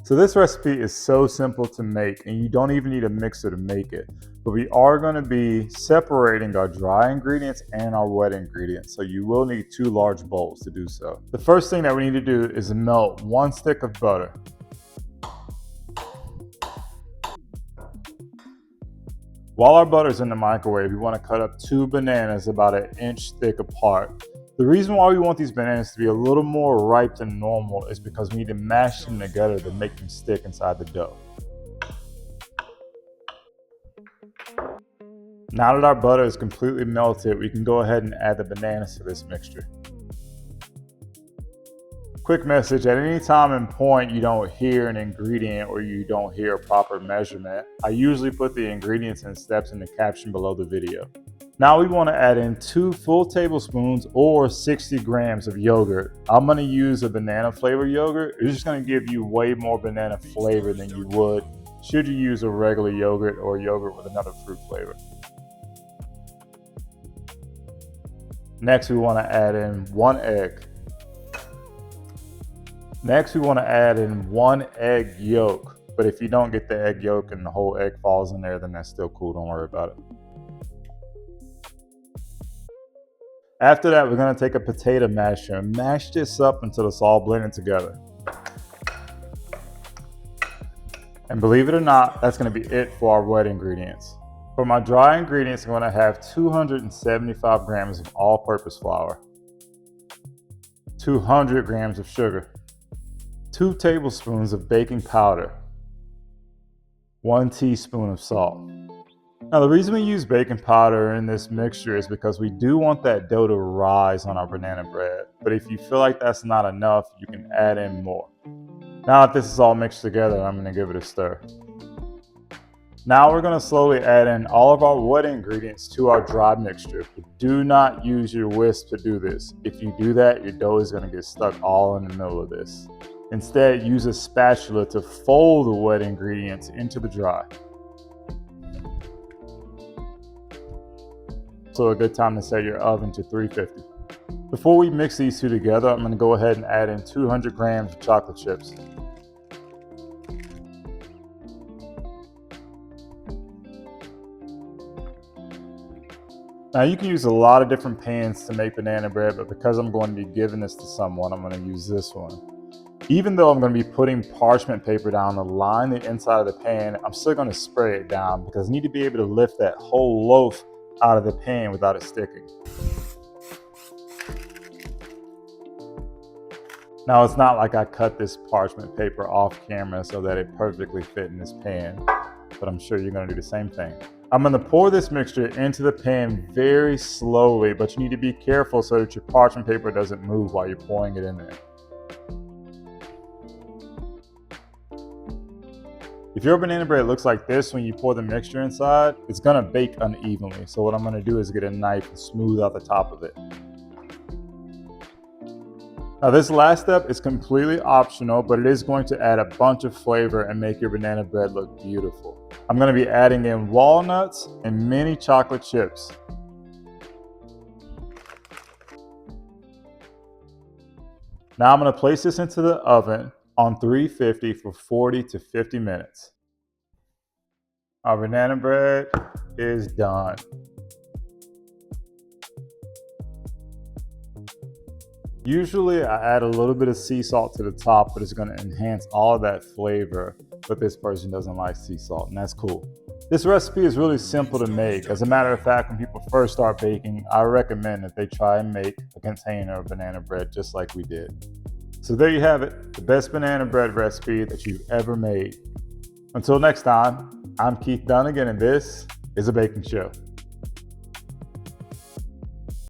So this recipe is so simple to make, and you don't even need a mixer to make it. But we are going to be separating our dry ingredients and our wet ingredients, so you will need 2 large bowls to do so. The first thing that we need to do is melt 1 stick of butter. While our butter is in the microwave, we want to cut up 2 bananas about 1 inch thick apart. The reason why we want these bananas to be a little more ripe than normal is because we need to mash them together to make them stick inside the dough. Now that our butter is completely melted, we can go ahead and add the bananas to this mixture. Quick message, at any time and point you don't hear an ingredient or you don't hear a proper measurement, I usually put the ingredients and steps in the caption below the video. Now we want to add in 2 full tablespoons or 60 grams of yogurt. I'm going to use a banana flavored yogurt. It's just going to give you way more banana flavor than you would should you use a regular yogurt or yogurt with another fruit flavor. Next we want to add in 1 egg. Next we want to add in 1 egg yolk. But if you don't get the egg yolk and the whole egg falls in there, then that's still cool, don't worry about it. After that, we're going to take a potato masher and mash this up until it's all blended together. And believe it or not, that's going to be it for our wet ingredients. For my dry ingredients, I'm going to have 275 grams of all-purpose flour, 200 grams of sugar, 2 tablespoons of baking powder, 1 teaspoon of salt. Now the reason we use baking powder in this mixture is because we do want that dough to rise on our banana bread. But if you feel like that's not enough, you can add in more. Now that this is all mixed together, I'm going to give it a stir. Now we're going to slowly add in all of our wet ingredients to our dry mixture. But do not use your whisk to do this. If you do that, your dough is going to get stuck all in the middle of this. Instead, use a spatula to fold the wet ingredients into the dry. So a good time to set your oven to 350. Before we mix these two together, I'm going to go ahead and add in 200 grams of chocolate chips. Now you can use a lot of different pans to make banana bread, but because I'm going to be giving this to someone, I'm going to use this one. Even though I'm going to be putting parchment paper down to line the inside of the pan, I'm still going to spray it down because I need to be able to lift that whole loaf out of the pan without it sticking. Now it's not like I cut this parchment paper off camera so that it perfectly fit in this pan, but I'm sure you're going to do the same thing. I'm going to pour this mixture into the pan very slowly, but you need to be careful so that your parchment paper doesn't move while you're pouring it in there. If your banana bread looks like this when you pour the mixture inside, it's going to bake unevenly. So what I'm going to do is get a knife and smooth out the top of it. Now this last step is completely optional, but it is going to add a bunch of flavor and make your banana bread look beautiful. I'm going to be adding in walnuts and mini chocolate chips. Now I'm going to place this into the oven on 350 for 40 to 50 minutes. Our banana bread is done. Usually I add a little bit of sea salt to the top, but it's going to enhance all of that flavor, but this person doesn't like sea salt, and that's cool. This recipe is really simple to make. As a matter of fact, when people first start baking, I recommend that they try and make a container of banana bread just like we did. So there you have it, the best banana bread recipe that you've ever made. Until next time, I'm Keith Dunnigan, and this is A Baking Show.